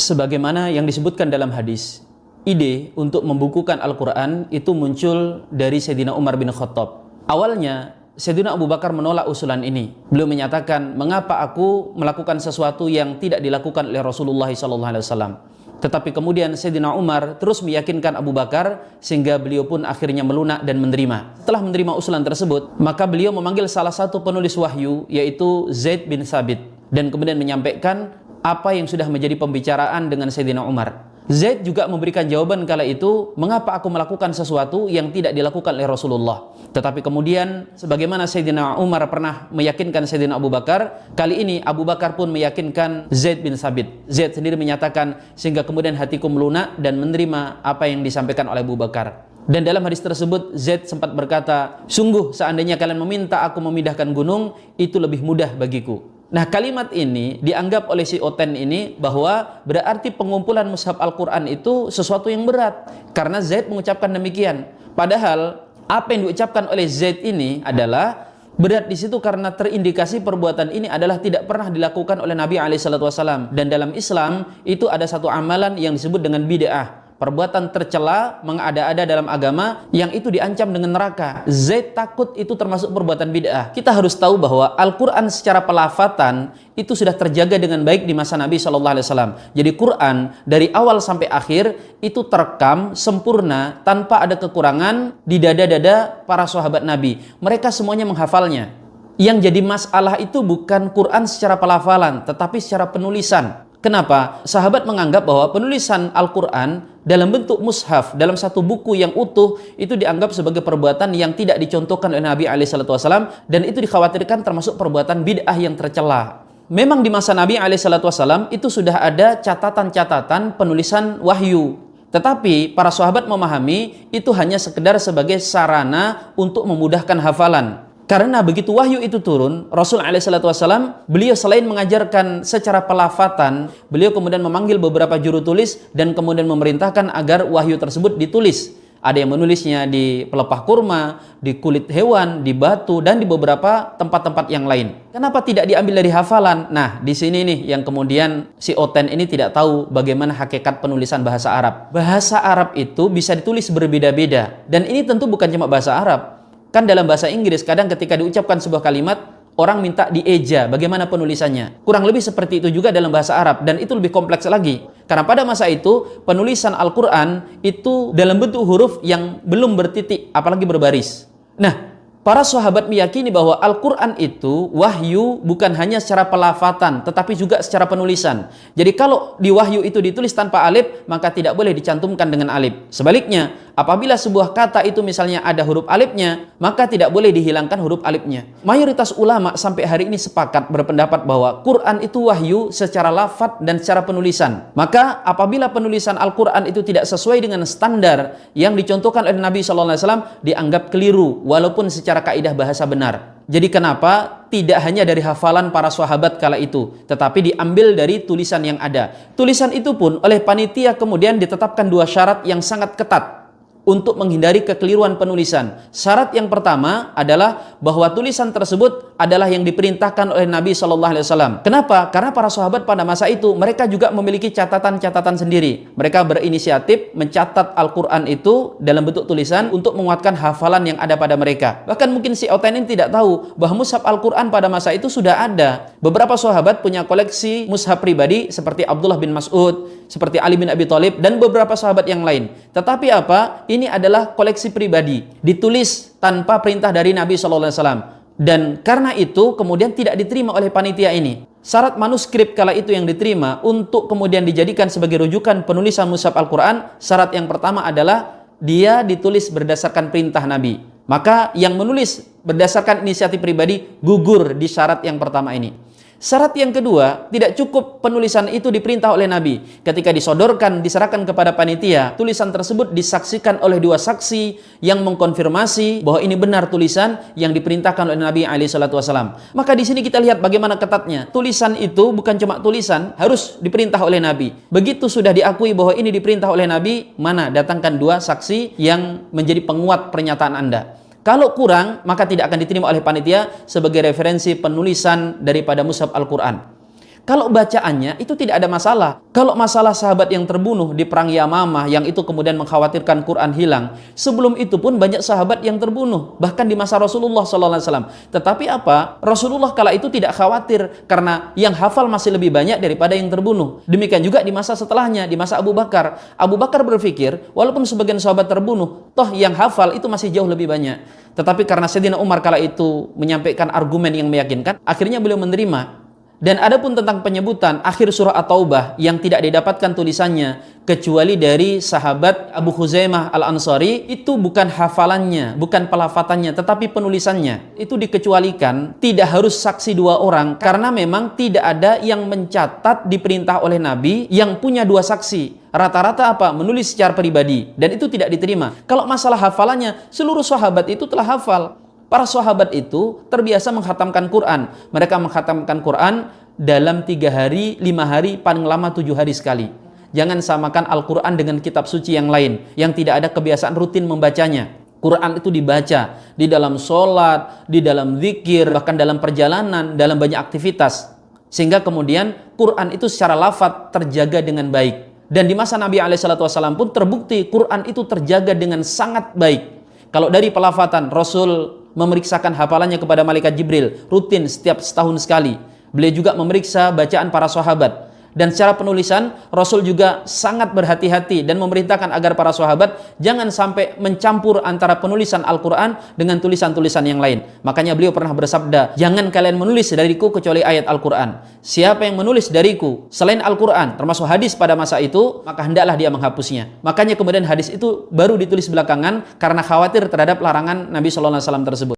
Sebagaimana yang disebutkan dalam hadis, ide untuk membukukan Al-Quran itu muncul dari Sayyidina Umar bin Khattab. Awalnya Sayyidina Abu Bakar menolak usulan ini. Beliau menyatakan, mengapa aku melakukan sesuatu yang tidak dilakukan oleh Rasulullah SAW. Tetapi kemudian Sayyidina Umar terus meyakinkan Abu Bakar sehingga beliau pun akhirnya melunak dan menerima. Setelah menerima usulan tersebut, maka beliau memanggil salah satu penulis wahyu, yaitu Zaid bin Thabit, dan kemudian menyampaikan apa yang sudah menjadi pembicaraan dengan Sayyidina Umar. Zaid juga memberikan jawaban kala itu, mengapa aku melakukan sesuatu yang tidak dilakukan oleh Rasulullah. Tetapi kemudian sebagaimana Sayyidina Umar pernah meyakinkan Sayyidina Abu Bakar, kali ini Abu Bakar pun meyakinkan Zaid bin Thabit. Zaid sendiri menyatakan, sehingga kemudian hatiku melunak dan menerima apa yang disampaikan oleh Abu Bakar. Dan dalam hadis tersebut Zaid sempat berkata, sungguh seandainya kalian meminta aku memindahkan gunung, itu lebih mudah bagiku. Nah, kalimat ini dianggap oleh si Oten ini bahwa berarti pengumpulan mushaf Al-Quran itu sesuatu yang berat, karena Zaid mengucapkan demikian. Padahal apa yang diucapkan oleh Zaid ini adalah berat di situ karena terindikasi perbuatan ini adalah tidak pernah dilakukan oleh Nabi SAW. Dan dalam Islam itu ada satu amalan yang disebut dengan bid'ah, perbuatan tercela, mengada-ada dalam agama yang itu diancam dengan neraka. Zaid takut itu termasuk perbuatan bid'ah. Kita harus tahu bahwa Al-Quran secara pelafatan itu sudah terjaga dengan baik di masa Nabi SAW. Jadi Quran dari awal sampai akhir itu terekam sempurna tanpa ada kekurangan di dada-dada para sahabat Nabi. Mereka semuanya menghafalnya. Yang jadi masalah itu bukan Quran secara pelafalan, tetapi secara penulisan. Kenapa? Sahabat menganggap bahwa penulisan Al-Quran dalam bentuk mushaf, dalam satu buku yang utuh, itu dianggap sebagai perbuatan yang tidak dicontohkan oleh Nabi SAW, dan itu dikhawatirkan termasuk perbuatan bid'ah yang tercela. Memang di masa Nabi SAW itu sudah ada catatan-catatan penulisan wahyu, tetapi para sahabat memahami itu hanya sekedar sebagai sarana untuk memudahkan hafalan. Karena begitu wahyu itu turun, Rasul SAW, beliau selain mengajarkan secara pelafatan, beliau kemudian memanggil beberapa juru tulis dan kemudian memerintahkan agar wahyu tersebut ditulis. Ada yang menulisnya di pelepah kurma, di kulit hewan, di batu, dan di beberapa tempat-tempat yang lain. Kenapa tidak diambil dari hafalan? Nah, di sini nih yang kemudian si Oten ini tidak tahu bagaimana hakikat penulisan bahasa Arab. Bahasa Arab itu bisa ditulis berbeda-beda, dan ini tentu bukan cuma bahasa Arab. Kan dalam bahasa Inggris kadang ketika diucapkan sebuah kalimat, orang minta dieja bagaimana penulisannya. Kurang lebih seperti itu juga dalam bahasa Arab, dan itu lebih kompleks lagi. Karena pada masa itu penulisan Al-Quran itu dalam bentuk huruf yang belum bertitik, apalagi berbaris. Nah, para sahabat meyakini bahwa Al-Quran itu wahyu bukan hanya secara pelafatan, tetapi juga secara penulisan. Jadi kalau di wahyu itu ditulis tanpa alif, maka tidak boleh dicantumkan dengan alif. Sebaliknya, apabila sebuah kata itu misalnya ada huruf alifnya, maka tidak boleh dihilangkan huruf alifnya. Mayoritas ulama sampai hari ini sepakat berpendapat bahwa Quran itu wahyu secara lafaz dan secara penulisan. Maka apabila penulisan Al-Quran itu tidak sesuai dengan standar yang dicontohkan oleh Nabi SAW, dianggap keliru, walaupun secara kaidah bahasa benar. Jadi kenapa tidak hanya dari hafalan para sahabat kala itu, tetapi diambil dari tulisan yang ada. Tulisan itu pun oleh panitia kemudian ditetapkan dua syarat yang sangat ketat untuk menghindari kekeliruan penulisan. Syarat yang pertama adalah bahwa tulisan tersebut adalah yang diperintahkan oleh Nabi SAW. Kenapa? Karena para sahabat pada masa itu mereka juga memiliki catatan-catatan sendiri. Mereka berinisiatif mencatat Al-Quran itu dalam bentuk tulisan untuk menguatkan hafalan yang ada pada mereka. Bahkan mungkin si Oten ini tidak tahu bahwa mushaf Al-Quran pada masa itu sudah ada. Beberapa sahabat punya koleksi mushaf pribadi seperti Abdullah bin Mas'ud, seperti Ali bin Abi Thalib, dan beberapa sahabat yang lain. Tetapi apa? Ini adalah koleksi pribadi, ditulis tanpa perintah dari Nabi SAW. Dan karena itu kemudian tidak diterima oleh panitia ini. Syarat manuskrip kala itu yang diterima untuk kemudian dijadikan sebagai rujukan penulisan mushaf Al-Quran, syarat yang pertama adalah dia ditulis berdasarkan perintah Nabi. Maka yang menulis berdasarkan inisiatif pribadi gugur di syarat yang pertama ini. Syarat yang kedua, tidak cukup penulisan itu diperintah oleh Nabi. Ketika disodorkan, diserahkan kepada panitia, tulisan tersebut disaksikan oleh dua saksi yang mengkonfirmasi bahwa ini benar tulisan yang diperintahkan oleh Nabi SAW. Maka di sini kita lihat bagaimana ketatnya. Tulisan itu bukan cuma tulisan, harus diperintah oleh Nabi. Begitu sudah diakui bahwa ini diperintah oleh Nabi, mana datangkan dua saksi yang menjadi penguat pernyataan Anda. Kalau kurang, maka tidak akan diterima oleh panitia sebagai referensi penulisan daripada mushaf Al-Quran. Kalau bacaannya itu tidak ada masalah. Kalau masalah sahabat yang terbunuh di perang Yamamah yang itu kemudian mengkhawatirkan Quran hilang, sebelum itu pun banyak sahabat yang terbunuh, bahkan di masa Rasulullah SAW. Tetapi apa? Rasulullah kala itu tidak khawatir karena yang hafal masih lebih banyak daripada yang terbunuh. Demikian juga di masa setelahnya, di masa Abu Bakar. Abu Bakar berpikir, walaupun sebagian sahabat terbunuh, toh yang hafal itu masih jauh lebih banyak. Tetapi karena Sayyidina Umar kala itu menyampaikan argumen yang meyakinkan, akhirnya beliau menerima. Dan adapun tentang penyebutan akhir surah At-Taubah yang tidak didapatkan tulisannya kecuali dari sahabat Abu Khuzaimah Al-Ansari, itu bukan hafalannya, bukan pelafatannya, tetapi penulisannya. Itu dikecualikan, tidak harus saksi dua orang, karena memang tidak ada yang mencatat diperintah oleh Nabi yang punya dua saksi. Rata-rata apa? Menulis secara pribadi, dan itu tidak diterima. Kalau masalah hafalannya, seluruh sahabat itu telah hafal. Para sahabat itu terbiasa menghatamkan Quran. Mereka menghatamkan Quran dalam 3 hari, 5 hari, paling lama 7 hari sekali. Jangan samakan Al-Quran dengan kitab suci yang lain yang tidak ada kebiasaan rutin membacanya. Quran itu dibaca di dalam sholat, di dalam zikir, bahkan dalam perjalanan, dalam banyak aktivitas. Sehingga kemudian Quran itu secara lafaz terjaga dengan baik. Dan di masa Nabi SAW pun terbukti Quran itu terjaga dengan sangat baik. Kalau dari pelafatan, Rasul memeriksakan hafalannya kepada malaikat Jibril rutin setiap setahun sekali. Beliau juga memeriksa bacaan para sahabat. Dan secara penulisan, Rasul juga sangat berhati-hati dan memerintahkan agar para sahabat jangan sampai mencampur antara penulisan Al-Quran dengan tulisan-tulisan yang lain. Makanya beliau pernah bersabda, jangan kalian menulis dariku kecuali ayat Al-Quran. Siapa yang menulis dariku selain Al-Quran, termasuk hadis pada masa itu, maka hendaklah dia menghapusnya. Makanya kemudian hadis itu baru ditulis belakangan karena khawatir terhadap larangan Nabi SAW tersebut.